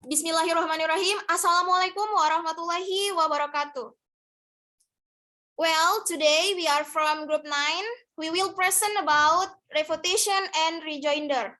Bismillahirrahmanirrahim. Assalamualaikum warahmatullahi wabarakatuh. Well, today we are from group 9. We will present about refutation and rejoinder.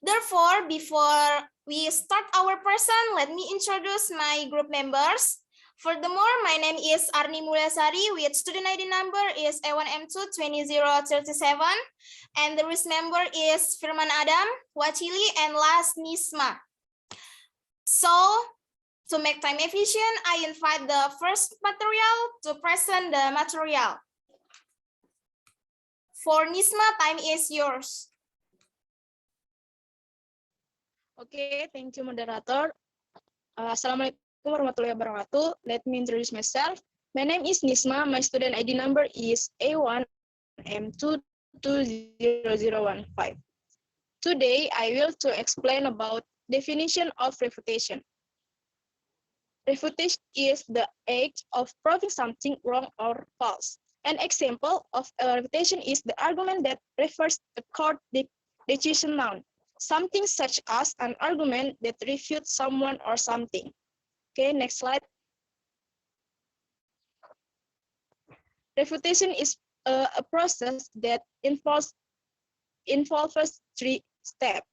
Therefore, before we start our present, let me introduce my group members. Furthermore, my name is Arni Mulyasari with student ID number is A1M22037 and the risk member is Firman Adam, Wachili, and last Nisma. So, to make time efficient, I invite the first material to present the material. For Nisma, time is yours. Okay, thank you, moderator. Assalamualaikum warahmatullahi wabarakatuh. Let me introduce myself. My name is Nisma. My student ID number is A1M220015. Today, I will to explain about definition of refutation. Refutation is the act of proving something wrong or false. An example of a refutation is the argument that refers to court decision noun. Something such as an argument that refutes someone or something. Okay, next slide. Refutation is a process that involves 3 steps.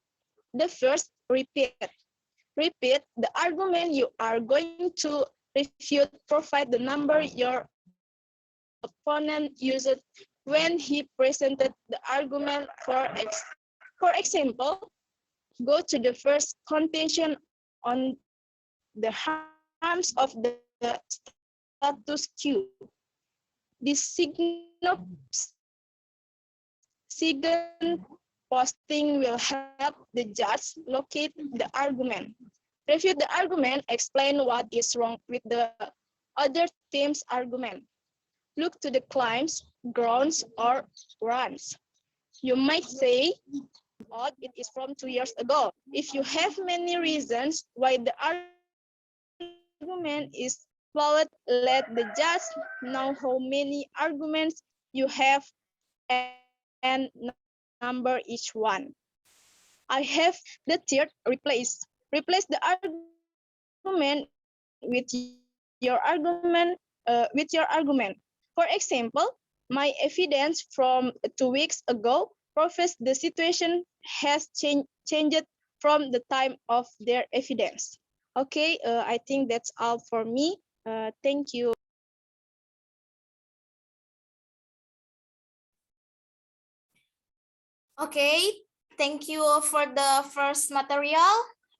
The first, repeat. Repeat the argument you are going to refute, provide the number your opponent used when he presented the argument. For example, go to the first contention on the harms of the status quo. This second posting will help the judge locate the argument. Refute the argument, explain what is wrong with the other team's argument. Look to the claims, grounds, or runs. You might say, oh, it is from 2 years ago. If you have many reasons why the argument is flawed, let the judge know how many arguments you have and number each one. I have the third, replace. Replace the argument with your argument. For example, my evidence from 2 weeks ago proves the situation has changed from the time of their evidence. Okay, I think that's all for me. Thank you. Okay, thank you for the first material.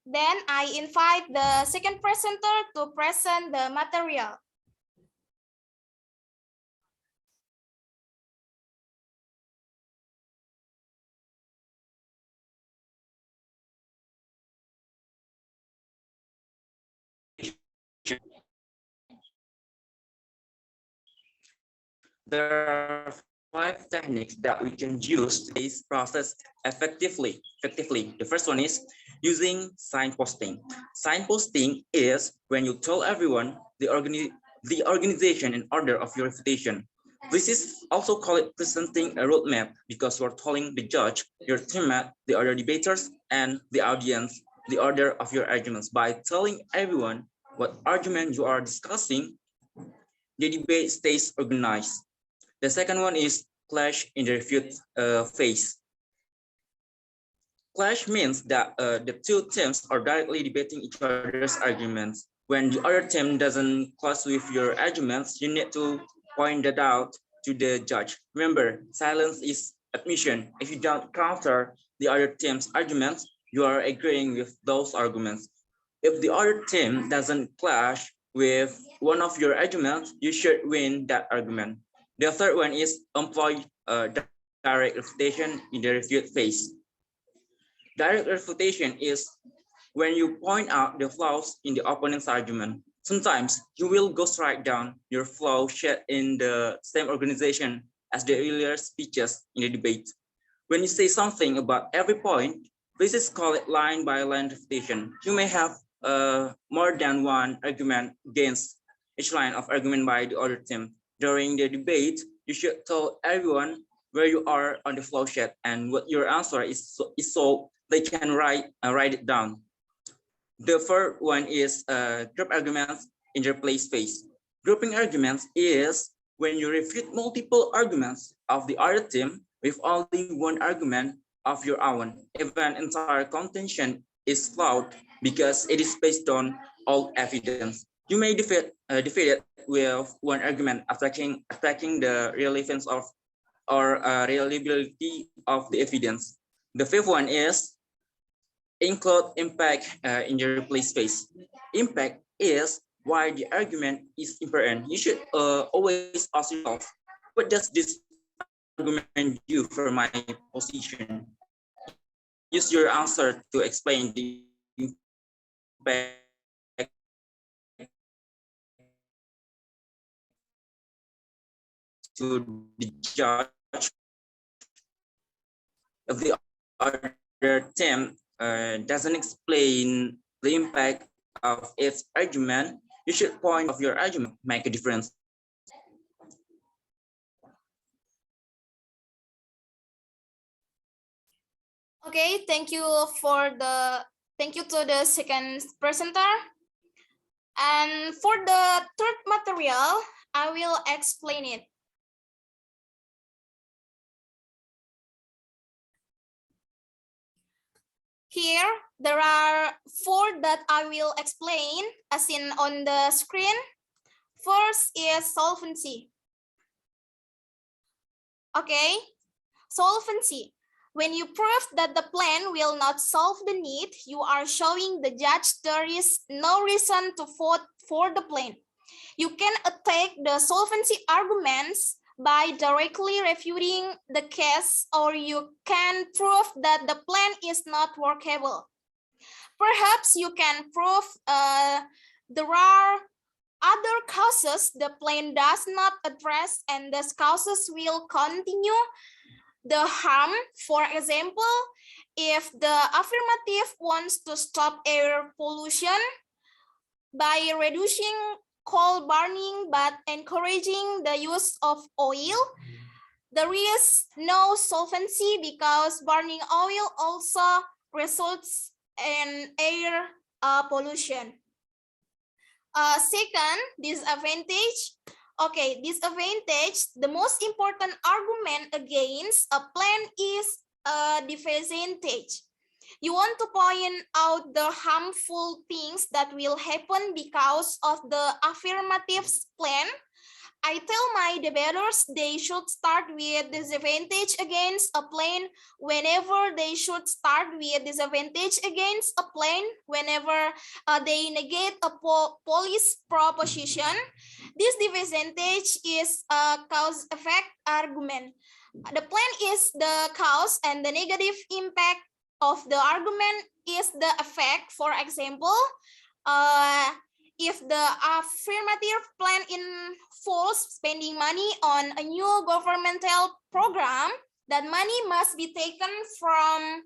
Then I invite the second presenter to present the material. There are 5 techniques that we can use this process effectively. The first one is using signposting. Signposting is when you tell everyone the organization and order of your refutation. This is also called presenting a roadmap because you're telling the judge, your teammate, the other debaters, and the audience the order of your arguments. By telling everyone what argument you are discussing, the debate stays organized. The second one is clash in the refute phase. Clash means that the 2 teams are directly debating each other's arguments. When the other team doesn't clash with your arguments, you need to point that out to the judge. Remember, silence is admission. If you don't counter the other team's arguments, you are agreeing with those arguments. If the other team doesn't clash with one of your arguments, you should win that argument. The third one is employ direct refutation in the refute phase. Direct refutation is when you point out the flaws in the opponent's argument. Sometimes you will go straight down your flaw shared in the same organization as the earlier speeches in the debate. When you say something about every point, this is called line by line refutation. You may have more than one argument against each line of argument by the other team. During the debate, you should tell everyone where you are on the flow sheet and what your answer is so they can write it down. The third one is group arguments interplace phase. Grouping arguments is when you refute multiple arguments of the other team with only one argument of your own. If an entire contention is flawed because it is based on old evidence, you may defeat it with one argument attacking the relevance of or reliability of the evidence. The fifth one is include impact in your replace phase. Impact is why the argument is important. You should always ask yourself, what does this argument do for my position? Use your answer to explain the impact to the judge of the other team doesn't explain the impact of its argument. You should point of your argument make a difference. Okay, thank you to the second presenter. And for the third material, I will explain it. Here, there are 4 that I will explain as in on the screen. First is solvency. Okay, solvency. When you prove that the plan will not solve the need, you are showing the judge there is no reason to vote for the plan. You can attack the solvency arguments by directly refuting the case, or you can prove that the plan is not workable. Perhaps you can prove there are other causes the plan does not address, and those causes will continue the harm. For example, if the affirmative wants to stop air pollution by reducing coal burning but encouraging the use of oil, there is no solvency because burning oil also results in air pollution. Second, disadvantage. Okay, disadvantage, the most important argument against a plan is a disadvantage. You want to point out the harmful things that will happen because of the affirmative plan. I tell my debaters they should start with disadvantage against a plan whenever they should start with disadvantage against a plan whenever they negate a police proposition. This disadvantage is a cause-effect argument. The plan is the cause and the negative impact of the argument is the effect. For example, if the affirmative plan involves spending money on a new governmental program, that money must be taken from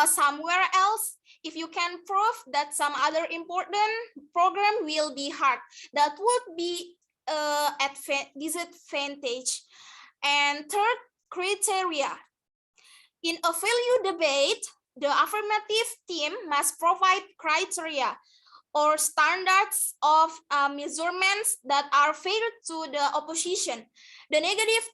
somewhere else. If you can prove that some other important program will be hard, that would be disadvantage. And third criteria, in a value debate, the affirmative team must provide criteria or standards of measurements that are fair to the opposition. The negative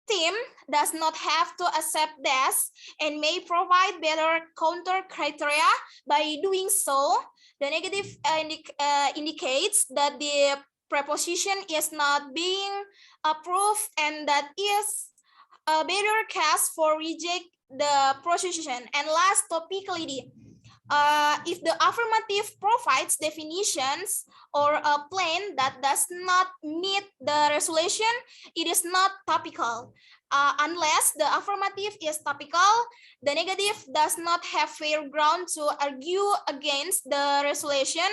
team does not have to accept this and may provide better counter criteria. By doing so, the negative indicates that the proposition is not being approved and that is a better case for reject the proposition. And last, topicality. If the affirmative provides definitions or a plan that does not meet the resolution, it is not topical. Unless the affirmative is topical, the negative does not have fair ground to argue against the resolution,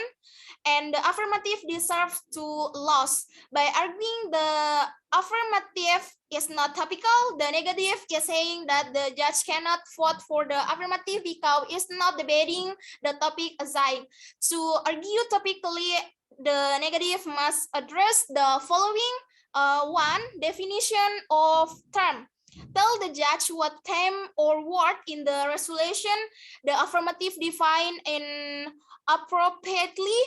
and the affirmative deserves to lose. By arguing the affirmative is not topical, the negative is saying that the judge cannot vote for the affirmative because it's not debating the topic assigned. To argue topically, the negative must address the following. One, definition of term. Tell the judge what term or word in the resolution the affirmative define in appropriately.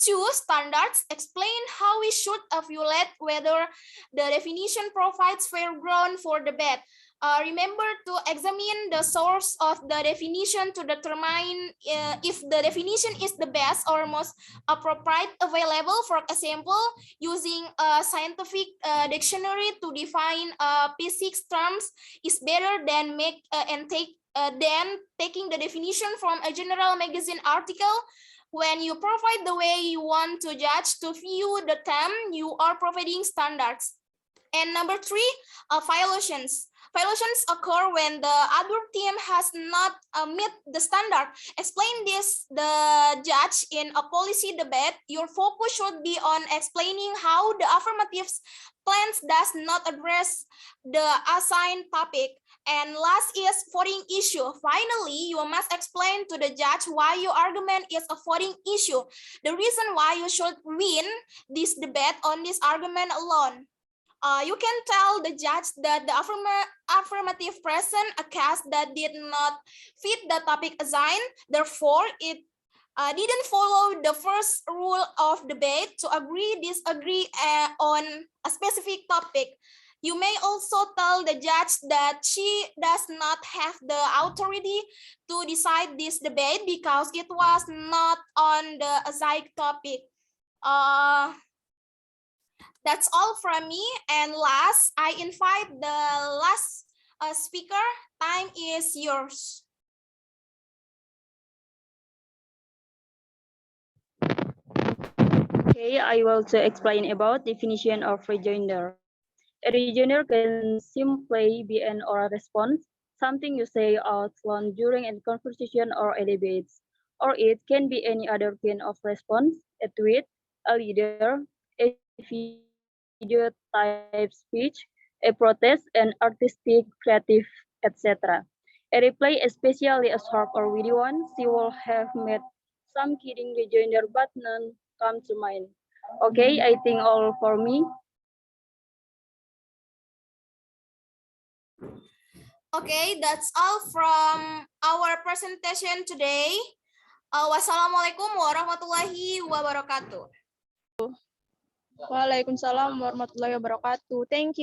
Choose standards. Explain how we should evaluate whether the definition provides fair ground for debate. Remember to examine the source of the definition to determine if the definition is the best or most appropriate available. For example, using a scientific dictionary to define physics terms is better than taking the definition from a general magazine article. When you provide the way you want to judge to view the term, you are providing standards. And number 3, violations. Violations occur when the other team has not met the standard. Explain this the judge in a policy debate. Your focus should be on explaining how the affirmative plans does not address the assigned topic. And last is voting issue. Finally, you must explain to the judge why your argument is a voting issue. The reason why you should win this debate on this argument alone. You can tell the judge that the affirmative present a case that did not fit the topic assigned. Therefore, it didn't follow the first rule of debate to disagree on a specific topic. You may also tell the judge that she does not have the authority to decide this debate because it was not on the assigned topic. That's all from me. And last, I invite the last speaker. Time is yours. Okay, I will to explain about definition of rejoinder. A rejoinder can simply be an oral response, something you say out loud during a conversation or a debate, or it can be any other kind of response, a tweet, a leader, a video type speech, a protest, an artistic, creative, etc. A reply, especially a short or video one, she will have made some kidding rejoinder, but none come to mind. Okay, I think all for me. Okay, that's all from our presentation today. Wassalamualaikum warahmatullahi wabarakatuh. Waalaikumsalam warahmatullahi wabarakatuh. Thank you.